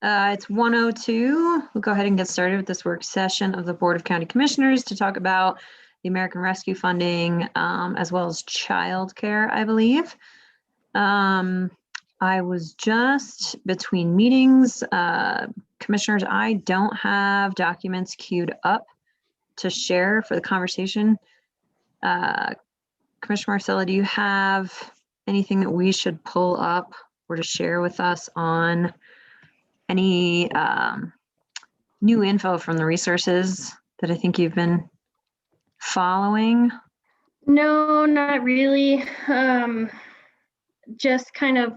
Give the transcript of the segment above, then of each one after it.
It's 1:02. We'll go ahead and get started with this work session of the Board of County Commissioners to talk about the American Rescue Funding, as well as childcare, I believe. I was just between meetings. Commissioners, I don't have documents queued up to share for the conversation. Commissioner Marcella, do you have anything that we should pull up or to share with us on any new info from the resources that I think you've been following? No, not really. Just kind of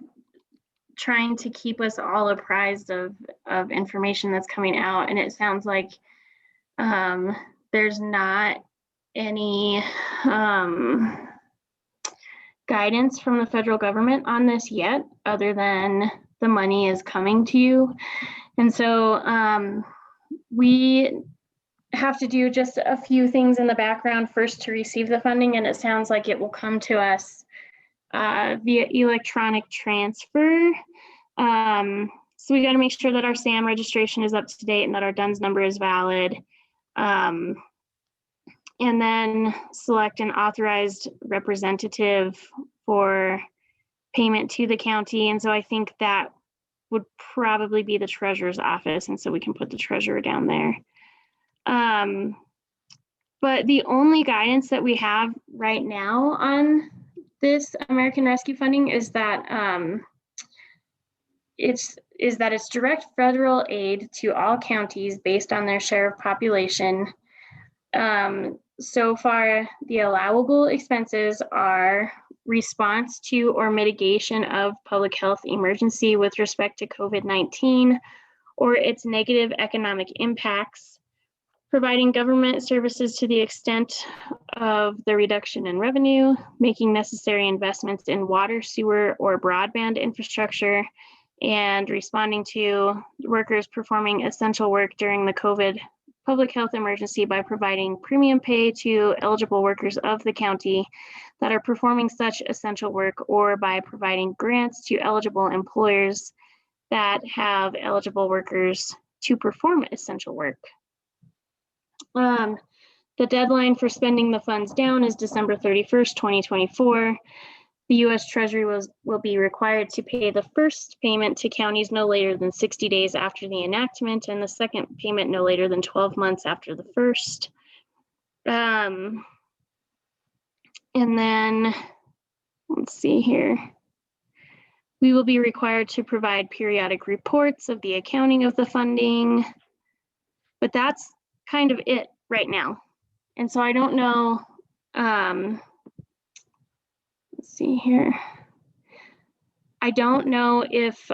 trying to keep us all apprised of information that's coming out. And it sounds like there's not any guidance from the federal government on this yet, other than the money is coming to you. And so we have to do just a few things in the background first to receive the funding, and it sounds like it will come to us via electronic transfer. So we got to make sure that our SAM registration is up to date and that our DUNS number is valid. And then select an authorized representative for payment to the county. And so I think that would probably be the treasurer's office. And so we can put the treasurer down there. But the only guidance that we have right now on this American Rescue Funding is that it's direct federal aid to all counties based on their share of population. So far, the allowable expenses are response to or mitigation of public health emergency with respect to COVID-19 or its negative economic impacts, providing government services to the extent of the reduction in revenue, making necessary investments in water, sewer, or broadband infrastructure, and responding to workers performing essential work during the COVID public health emergency by providing premium pay to eligible workers of the county that are performing such essential work, or by providing grants to eligible employers that have eligible workers to perform essential work. The deadline for spending the funds down is December 31st, 2024. The U.S. Treasury will be required to pay the first payment to counties no later than 60 days after the enactment, and the second payment no later than 12 months after the first. And then, let's see here. We will be required to provide periodic reports of the accounting of the funding, but that's kind of it right now. And so I don't know, let's see here. I don't know if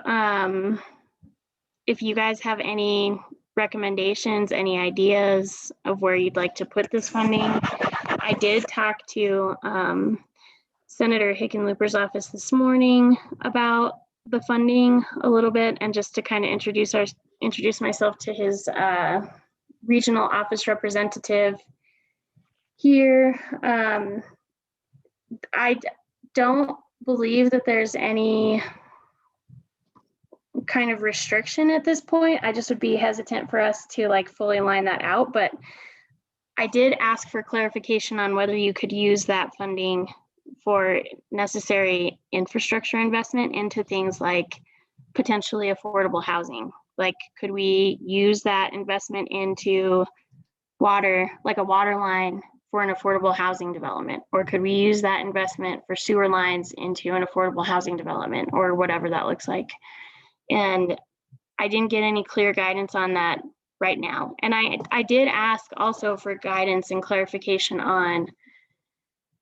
you guys have any recommendations, any ideas of where you'd like to put this funding. I did talk to Senator Hickenlooper's office this morning about the funding a little bit, and just to kind of introduce myself to his regional office representative here. I don't believe that there's any kind of restriction at this point. I just would be hesitant for us to like fully line that out, but I did ask for clarification on whether you could use that funding for necessary infrastructure investment into things like potentially affordable housing. Like, could we use that investment into water, like a water line for an affordable housing development? Or could we use that investment for sewer lines into an affordable housing development, or whatever that looks like? And I didn't get any clear guidance on that right now. And I did ask also for guidance and clarification on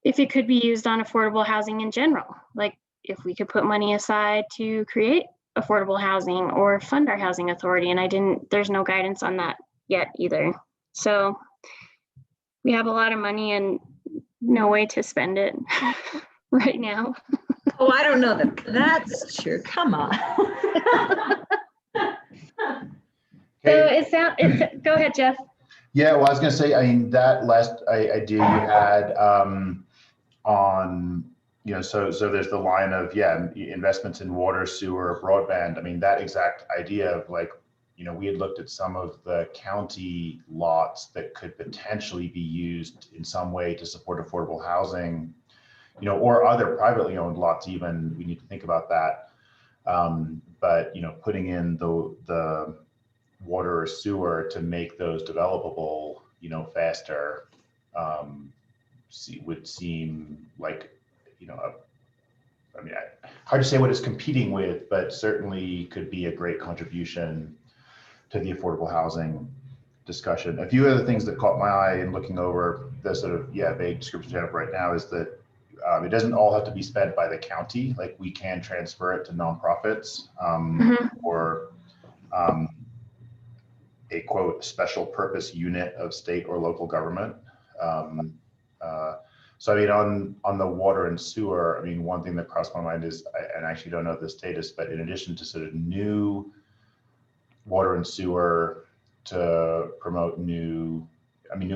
if it could be used on affordable housing in general, like if we could put money aside to create affordable housing or fund our housing authority. And there's no guidance on that yet either. So we have a lot of money and no way to spend it right now. Oh, I don't know that that's true. Come on. So go ahead, Jeff. Yeah, well, I was going to say, I mean, that last idea you had on you know, so there's the line of, yeah, investments in water, sewer, broadband. I mean, that exact idea of like, you know, we had looked at some of the county lots that could potentially be used in some way to support affordable housing, you know, or other privately owned lots even. We need to think about that. But, you know, putting in the water or sewer to make those developable, you know, faster, would seem like, you know, I mean, hard to say what it's competing with, but certainly could be a great contribution to the affordable housing discussion. A few other things that caught my eye in looking over the sort of, yeah, vague descriptions you have right now is that it doesn't all have to be spent by the county. Like we can transfer it to nonprofits or a quote special purpose unit of state or local government. So I mean, on the water and sewer, I mean, one thing that crossed my mind is, and I actually don't know the status, but in addition to sort of new water and sewer to promote new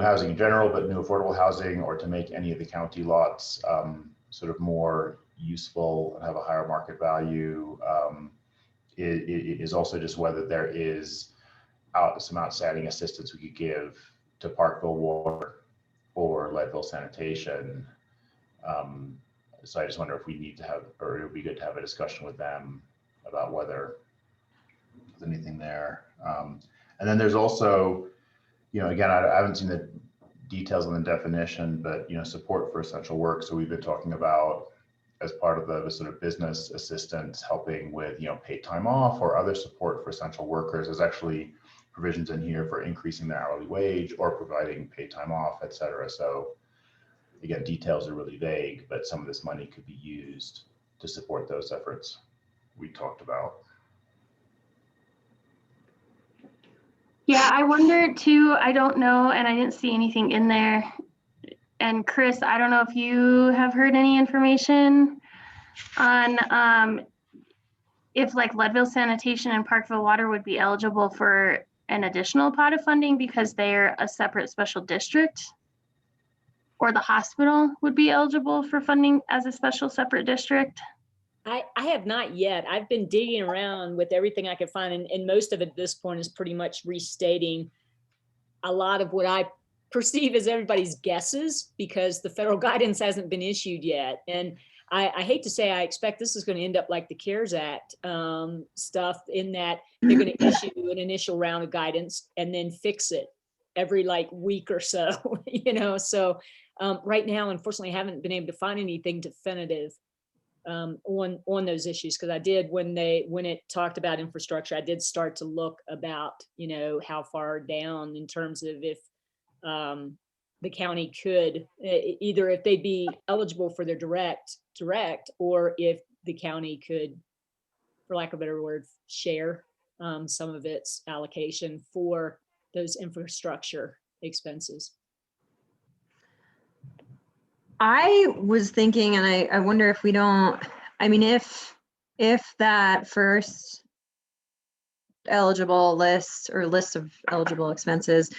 housing in general, but new affordable housing, or to make any of the county lots sort of more useful and have a higher market value, it is also just whether there is some outstanding assistance we could give to Parkville Water or Leadville Sanitation. So I just wonder if we need to have, or it would be good to have a discussion with them about whether there's anything there. And then there's also, you know, again, I haven't seen the details on the definition, but, you know, support for essential work. So we've been talking about, as part of the sort of business assistance, helping with, you know, paid time off or other support for essential workers. There's actually provisions in here for increasing their hourly wage or providing paid time off, et cetera. So again, details are really vague, but some of this money could be used to support those efforts we talked about. Yeah, I wonder too, I don't know, and I didn't see anything in there. And Chris, I don't know if you have heard any information on if like Leadville Sanitation and Parkville Water would be eligible for an additional pot of funding because they're a separate special district, or the hospital would be eligible for funding as a special separate district. I have not yet. I've been digging around with everything I could find, and most of it at this point is pretty much restating a lot of what I perceive as everybody's guesses, because the federal guidance hasn't been issued yet. And I hate to say, I expect this is going to end up like the CARES Act stuff, in that they're going to issue an initial round of guidance and then fix it every like week or so, you know. So right now, unfortunately, I haven't been able to find anything definitive on those issues, because I did, when it talked about infrastructure, I did start to look about, you know, how far down in terms of if the county could either, if they'd be eligible for their direct, or if the county could, for lack of a better word, share some of its allocation for those infrastructure expenses. I was thinking, and I wonder if we don't, I mean, if that first eligible list or list of eligible expenses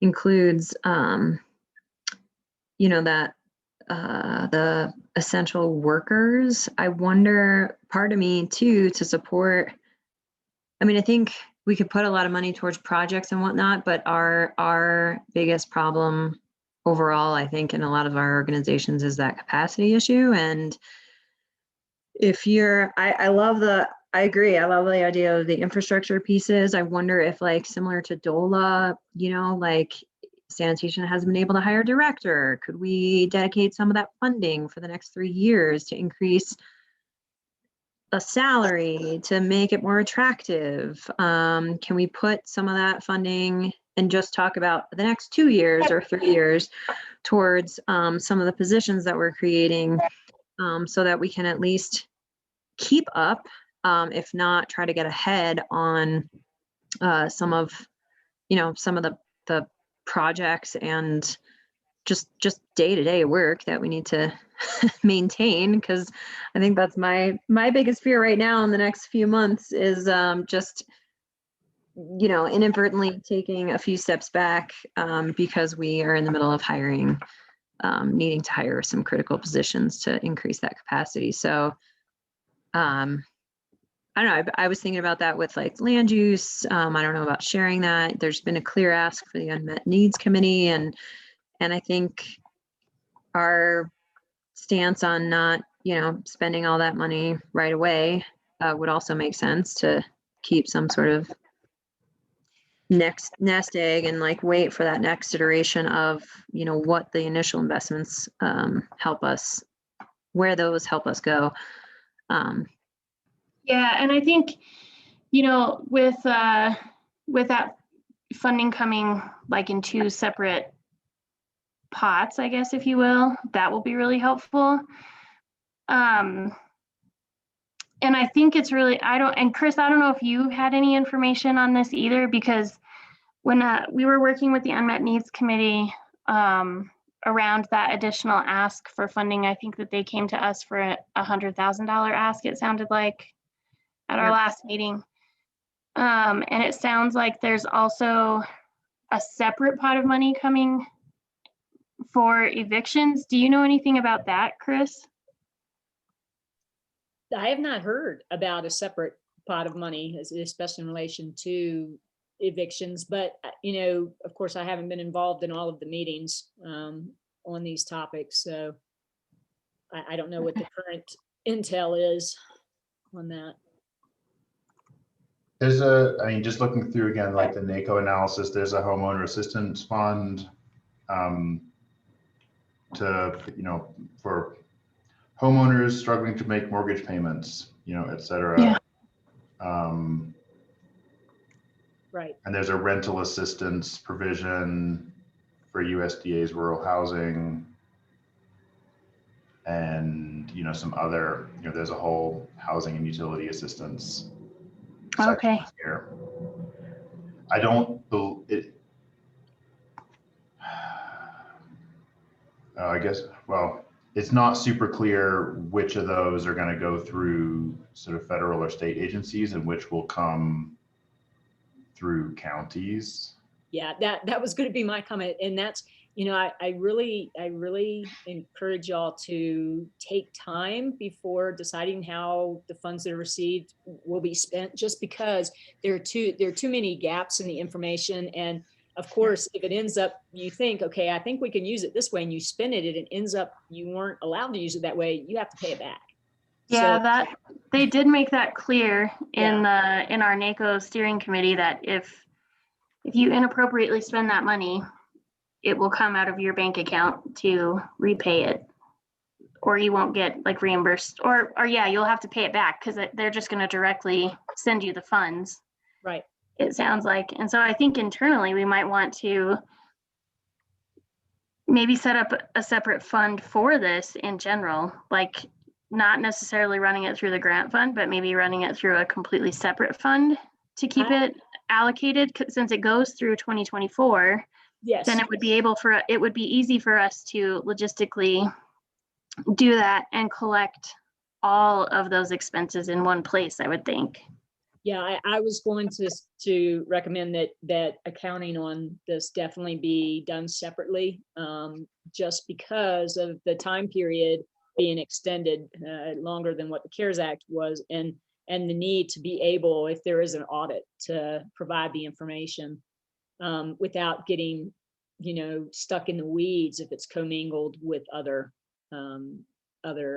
includes, you know, that the essential workers, I wonder, part of me too, to support, I mean, I think we could put a lot of money towards projects and whatnot, but our biggest problem overall, I think, in a lot of our organizations is that capacity issue. And if you're, I agree. I love the idea of the infrastructure pieces. I wonder if, like, similar to DOLA, you know, like sanitation hasn't been able to hire a director. Could we dedicate some of that funding for the next 3 years to increase a salary to make it more attractive? Can we put some of that funding and just talk about the next 2 years or 3 years towards some of the positions that we're creating, so that we can at least keep up, if not try to get ahead on some of the projects and just day-to-day work that we need to maintain. Because I think that's my biggest fear right now in the next few months is just, you know, inadvertently taking a few steps back because we are in the middle of hiring needing to hire some critical positions to increase that capacity. So I don't know, I was thinking about that with like land use. I don't know about sharing that. There's been a clear ask for the Unmet Needs Committee, and I think our stance on not, spending all that money right away would also make sense, to keep some sort of next nest egg and like wait for that next iteration of, what the initial investments help us, where those help us go. Yeah, and I think, with that funding coming like in two separate pots, I guess, if you will, that will be really helpful. And I think it's really, and Chris, I don't know if you had any information on this either, because when we were working with the Unmet Needs Committee around that additional ask for funding, I think that they came to us for a $100,000 ask, it sounded like, at our last meeting. And it sounds like there's also a separate pot of money coming for evictions. Do you know anything about that, Chris? I have not heard about a separate pot of money, especially in relation to evictions, but of course, I haven't been involved in all of the meetings on these topics, so I don't know what the current intel is on that. There's just looking through again, like the NACO analysis, there's a homeowner assistance fund for homeowners struggling to make mortgage payments, et cetera. Yeah. Right. And there's a rental assistance provision for USDA's rural housing. And, some other, there's a whole housing and utility assistance Okay. section here. I don't believe I guess, well, it's not super clear which of those are going to go through sort of federal or state agencies and which will come through counties. Yeah, that was going to be my comment. And that's, I really encourage y'all to take time before deciding how the funds that are received will be spent, just because there are too many gaps in the information. And of course, if it ends up, you think, okay, I think we can use it this way, and you spend it, and it ends up you weren't allowed to use it that way, you have to pay it back. Yeah, So, that they did make that clear in our NACO steering committee, that if you inappropriately spend that money, it will come out of your bank account to repay it, or you won't get like reimbursed, or yeah, you'll have to pay it back, because they're just going to directly send you the funds. Right. It sounds like. And so I think internally we might want to maybe set up a separate fund for this in general, like not necessarily running it through the grant fund, but maybe running it through a completely separate fund to keep it allocated, since it goes through 2024. Yes. Then it would be easy for us to logistically do that and collect all of those expenses in one place, I would think. Yeah, I was going to recommend that accounting on this definitely be done separately, just because of the time period being extended longer than what the CARES Act was, and the need to be able, if there is an audit, to provide the information without getting, stuck in the weeds if it's commingled with other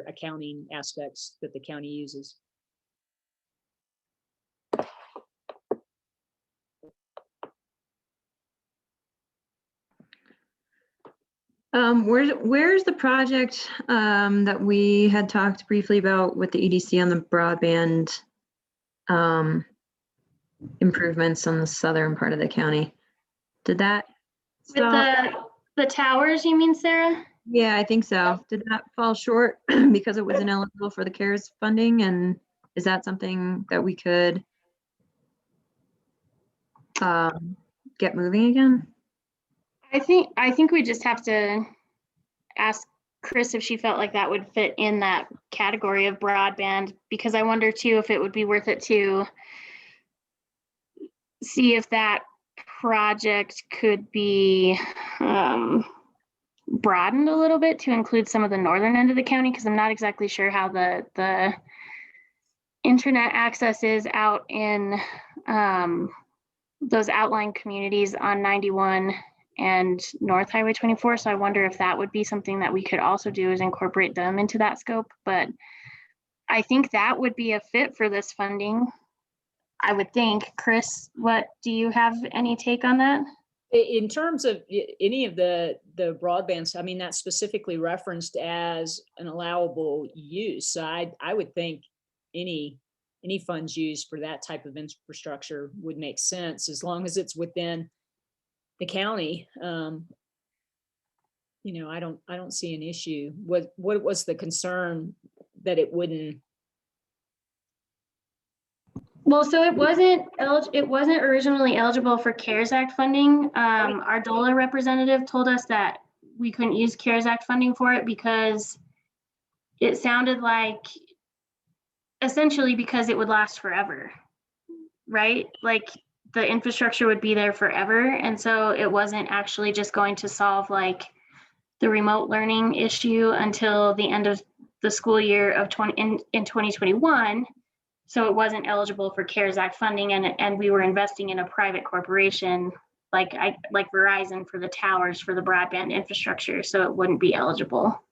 accounting aspects that the county uses. Where's the project that we had talked briefly about with the EDC on the broadband improvements on the southern part of the county? Did that With the towers, you mean, Sarah? Yeah, I think so. Did that fall short because it was ineligible for the CARES funding? And is that something that we could get moving again? I think we just have to ask Chris if she felt like that would fit in that category of broadband, because I wonder too if it would be worth it to see if that project could be broadened a little bit to include some of the northern end of the county, because I'm not exactly sure how the internet access is out in those outlying communities on 91 and North Highway 24. So I wonder if that would be something that we could also do, is incorporate them into that scope. But I think that would be a fit for this funding, I would think. Chris, what do you have any take on that? In terms of any of the broadbands, I mean, that's specifically referenced as an allowable use. So I would think any funds used for that type of infrastructure would make sense, as long as it's within the county. You know, I don't see an issue. What was the concern that it wouldn't? Well, so it wasn't originally eligible for CARES Act funding. Our DOLA representative told us that we couldn't use CARES Act funding for it because it sounded like, essentially, because it would last forever, right? Like the infrastructure would be there forever. And so it wasn't actually just going to solve like the remote learning issue until the end of the school year of in 2021. So it wasn't eligible for CARES Act funding, and we were investing in a private corporation like Verizon for the towers for the broadband infrastructure, so it wouldn't be eligible.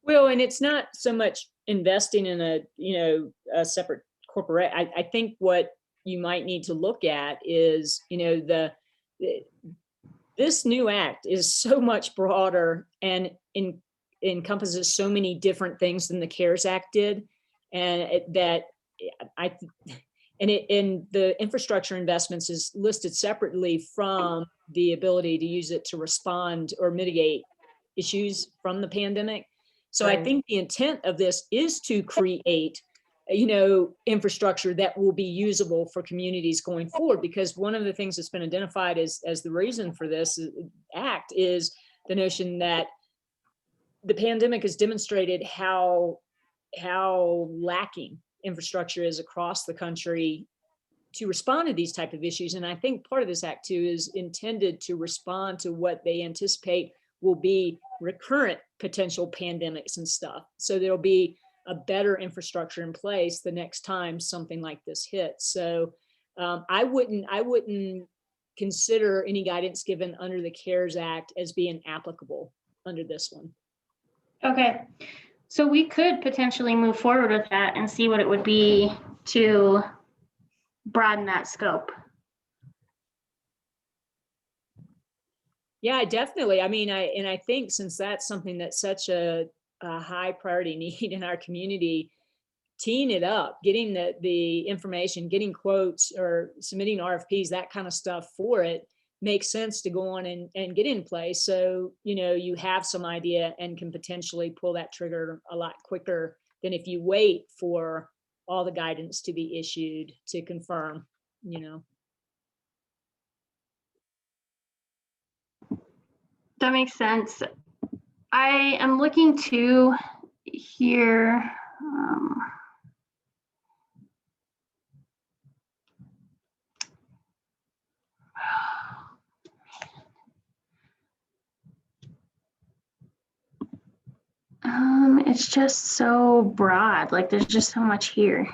Well, and it's not so much investing in a separate corporate. I think what you might need to look at is, this new act is so much broader and encompasses so many different things than the CARES Act did, and the infrastructure investments is listed separately from the ability to use it to respond or mitigate issues from the pandemic. So I think the intent of this is to create, infrastructure that will be usable for communities going forward, because one of the things that's been identified as the reason for this act is the notion that the pandemic has demonstrated how lacking infrastructure is across the country to respond to these type of issues. And I think part of this act too is intended to respond to what they anticipate will be recurrent potential pandemics and stuff. So there'll be a better infrastructure in place the next time something like this hits. So I wouldn't consider any guidance given under the CARES Act as being applicable under this one. Okay. So we could potentially move forward with that and see what it would be to broaden that scope. Yeah, definitely. I mean, I think since that's something that's such a high priority need in our community, teeing it up, getting the information, getting quotes or submitting RFPs, that kind of stuff for it makes sense to go on and get in place. So, you have some idea and can potentially pull that trigger a lot quicker than if you wait for all the guidance to be issued to confirm, That makes sense. I am looking to here. It's just so broad. Like there's just so much here.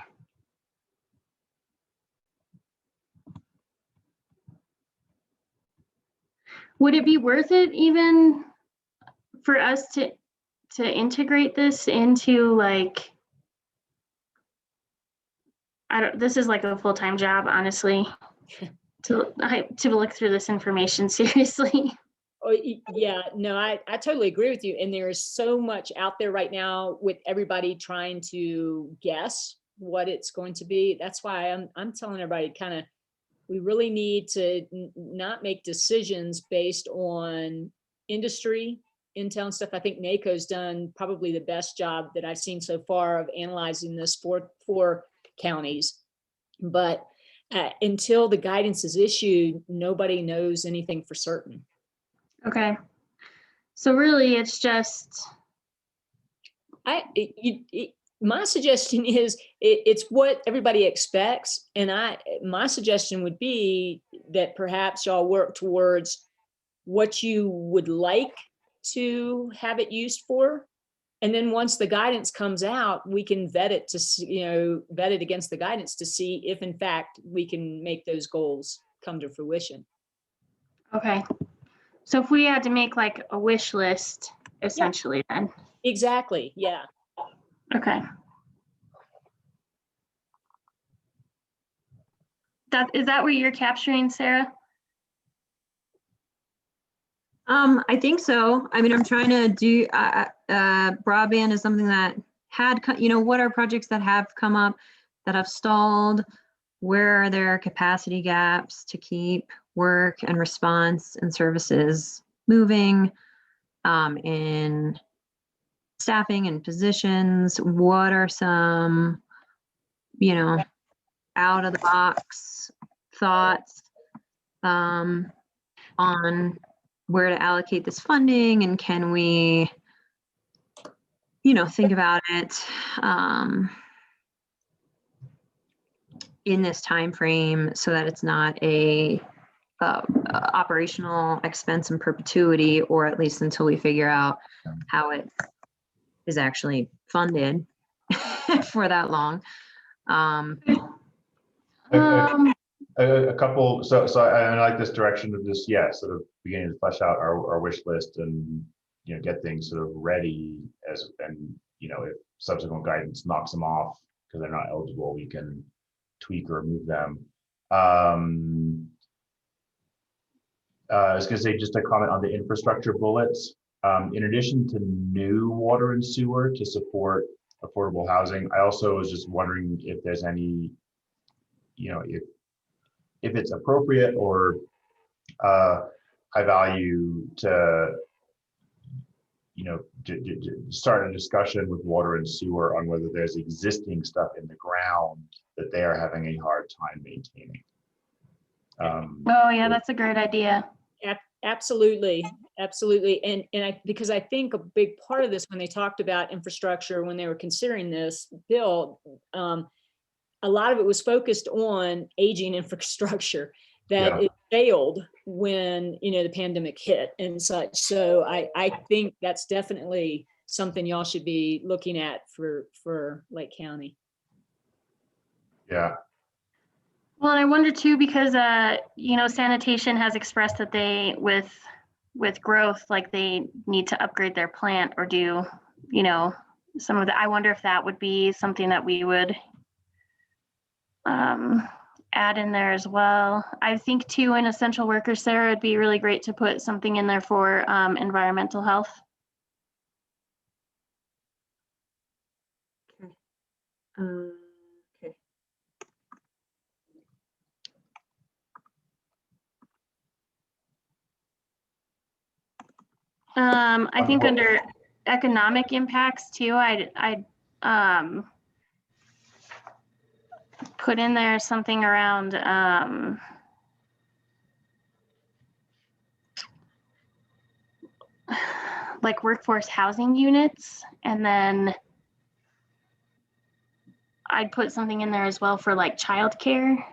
Would it be worth it even for us to integrate this into like, this is like a full-time job, honestly, to look through this information seriously. Oh, yeah, no, I totally agree with you. And there is so much out there right now with everybody trying to guess what it's going to be. That's why I'm telling everybody we really need to not make decisions based on industry, intel and stuff. I think NACO's done probably the best job that I've seen so far of analyzing this for counties. But until the guidance is issued, nobody knows anything for certain. Okay. So really it's just. My suggestion is it's what everybody expects. And my suggestion would be that perhaps y'all work towards what you would like to have it used for. And then once the guidance comes out, we can vet it to see, vet it against the guidance to see if in fact we can make those goals come to fruition. Okay. So if we had to make like a wish list, essentially, then. Exactly. Yeah. Okay. Is that what you're capturing, Sarah? I think so. I mean, I'm trying to do, broadband is something that had, what are projects that have come up that have stalled? Where are there capacity gaps to keep work and response and services moving in staffing and positions? What are some, out of the box thoughts on where to allocate this funding, and can we, think about it in this time frame so that it's not a operational expense in perpetuity, or at least until we figure out how it is actually funded for that long. A couple, so I like this direction of this, sort of beginning to flesh out our wish list and, get things sort of ready and if subsequent guidance knocks them off because they're not eligible, we can tweak or remove them. I was gonna say, just a comment on the infrastructure bullets. In addition to new water and sewer to support affordable housing, I also was just wondering if there's any, if it's appropriate or high value to, start a discussion with water and sewer on whether there's existing stuff in the ground that they are having a hard time maintaining. Oh yeah, that's a great idea. Absolutely. And because I think a big part of this, when they talked about infrastructure, when they were considering this bill, a lot of it was focused on aging infrastructure that it failed when, the pandemic hit and such. So I think that's definitely something y'all should be looking at for Lake County. Yeah. Well, and I wonder too, because, sanitation has expressed that they, with growth, like they need to upgrade their plant or do, some of the, I wonder if that would be something that we would add in there as well. I think too, in essential workers, Sarah, it'd be really great to put something in there for environmental health. Okay. I think under economic impacts too, I'd put in there something around like workforce housing units, and then I'd put something in there as well for like childcare.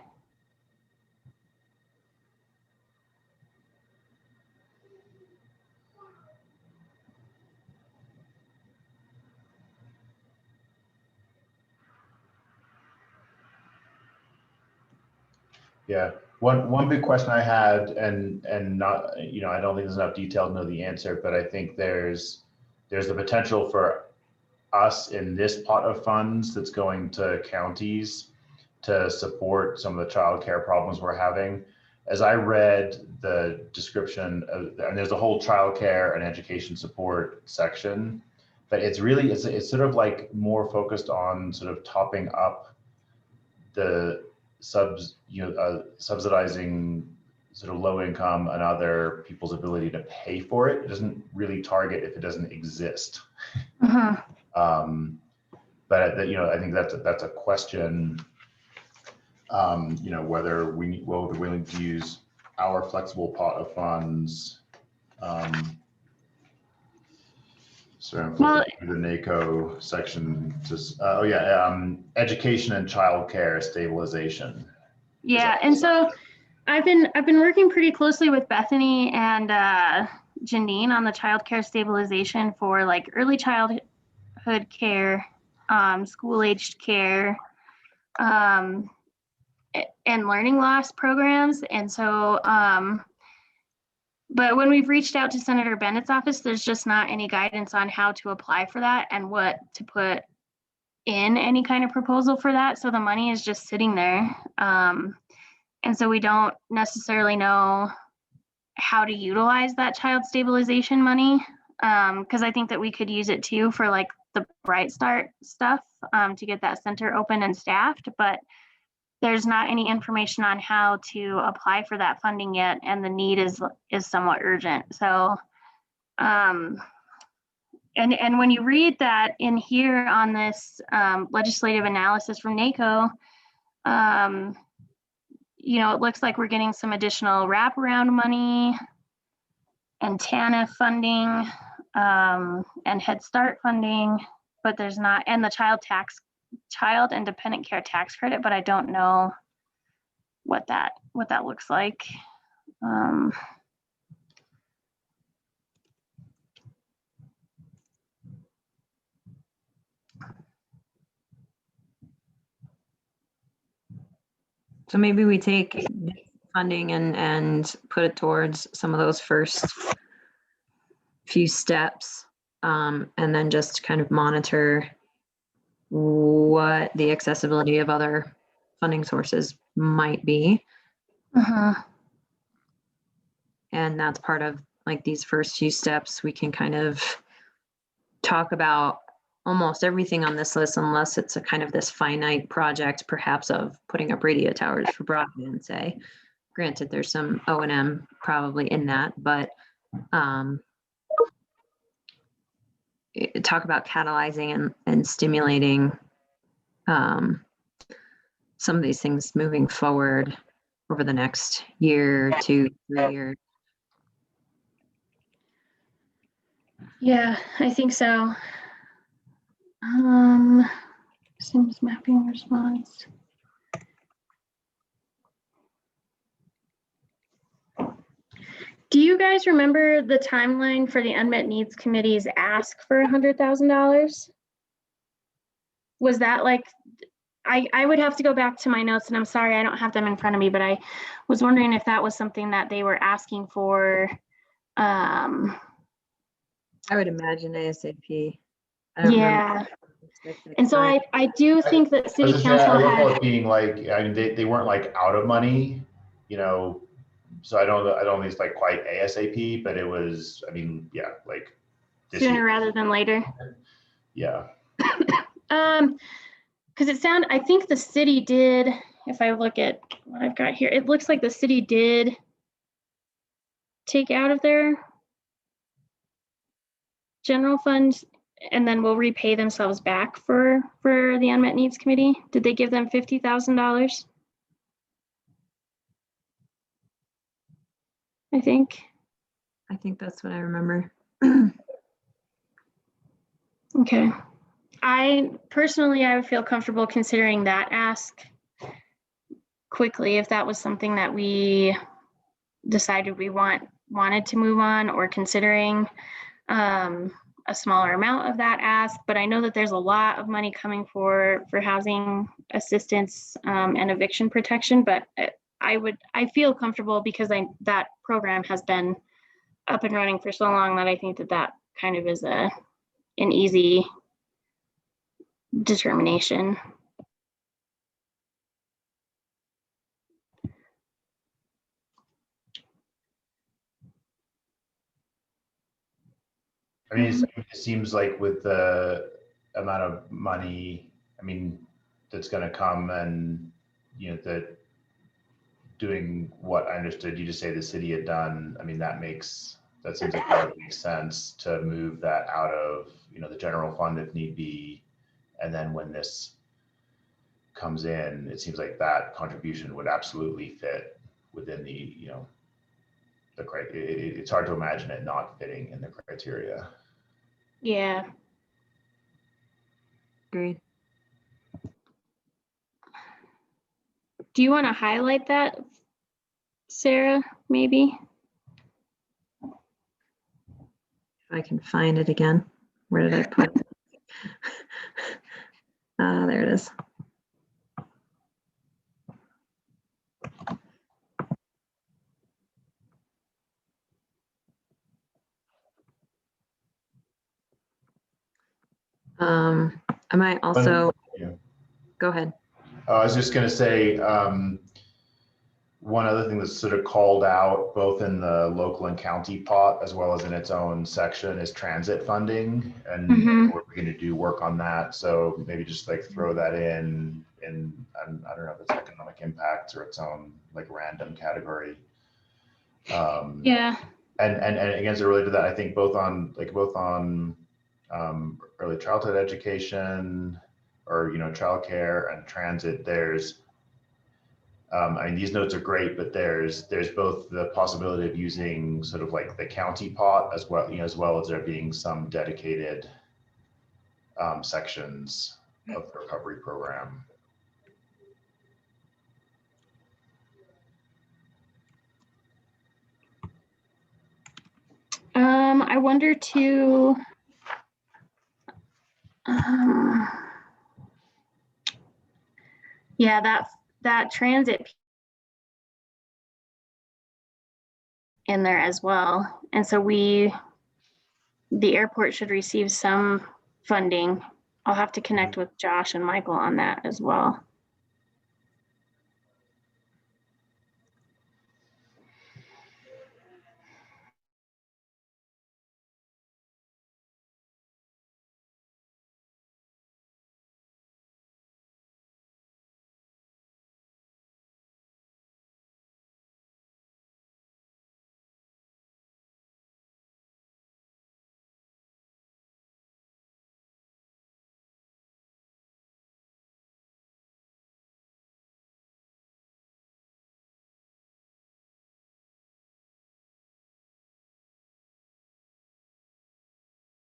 Yeah, one big question I had, and not, I don't think there's enough detail to know the answer, but I think there's the potential for us in this pot of funds that's going to counties to support some of the childcare problems we're having. As I read the description and there's a whole childcare and education support section, but it's sort of like more focused on sort of topping up the subsidizing sort of low income and other people's ability to pay for it. It doesn't really target if it doesn't exist. Uh-huh. But I think that's a question. Whether we're willing to use our flexible pot of funds. Sorry, I'm flipping through the NACO section. Education and childcare stabilization. Yeah, and so I've been working pretty closely with Bethany and Janine on the childcare stabilization for like early childhood care, school-aged care, and learning loss programs. And so, but when we've reached out to Senator Bennett's office, there's just not any guidance on how to apply for that and what to put in any kind of proposal for that. So the money is just sitting there. And so we don't necessarily know how to utilize that child stabilization money. Because I think that we could use it too for like the Bright Start stuff to get that center open and staffed, but there's not any information on how to apply for that funding yet, and the need is somewhat urgent. So, and when you read that in here on this legislative analysis from NACO, you know, it looks like we're getting some additional wraparound money and TANF funding and Head Start funding, but there's not, and the child and dependent care tax credit, but I don't know what that looks like. So maybe we take funding and put it towards some of those first few steps, and then just kind of monitor what the accessibility of other funding sources might be. And that's part of like these first few steps. We can kind of talk about almost everything on this list, unless it's a kind of this finite project, perhaps of putting up radio towers for broadband, say. Granted, there's some O&M probably in that, but talk about catalyzing and stimulating some of these things moving forward over the next year, 2, 3 years. Yeah, I think so. Sims mapping response. Do you guys remember the timeline for the Unmet Needs Committee's ask for $100,000? Was that like, I would have to go back to my notes, and I'm sorry, I don't have them in front of me, but I was wondering if that was something that they were asking for. I would imagine ASAP. I don't Yeah. And so I do think that city council I recall had, it being like, I mean, they weren't like out of money, you know, so I don't think it's like quite ASAP, but it was, I mean, yeah, like this sooner year. rather than later. Yeah. Because I think the city did, if I look at what I've got here, it looks like the city did take out of their general fund and then will repay themselves back for the Unmet Needs Committee. Did they give them $50,000? I think that's what I remember. Okay. I would feel comfortable considering that ask quickly if that was something that we decided we wanted to move on, or considering a smaller amount of that ask. But I know that there's a lot of money coming for housing assistance and eviction protection, but I feel comfortable because that program has been up and running for so long that I think that kind of is an easy determination. I mean, it seems like with the amount of money, I mean, that's going to come, and, you know, that doing what I understood you to say the city had done, I mean, that seems like that would make sense to move that out of, you know, the general fund if need be. And then when this comes in, it seems like that contribution would absolutely fit within the, you know, it's hard to imagine it not fitting in the criteria. Yeah. Agreed. Do you want to highlight that, Sarah, maybe? If I can find it again. Where did I put it? There it is. I might also, Yeah. go ahead. I was just going to say, one other thing that's sort of called out both in the local and county pot as well as in its own section is transit funding, and Mhm. we're going to do work on that. So maybe just like throw that in I don't know if it's economic impacts or its own like random category. Yeah. And again, as it related to that, I think both on early childhood education or childcare and transit, there's I mean, these notes are great, but there's both the possibility of using sort of like the county pot as well, as well as there being some dedicated sections of the recovery program. I wonder too. Yeah, that transit in there as well. And so the airport should receive some funding. I'll have to connect with Josh and Michael on that as well.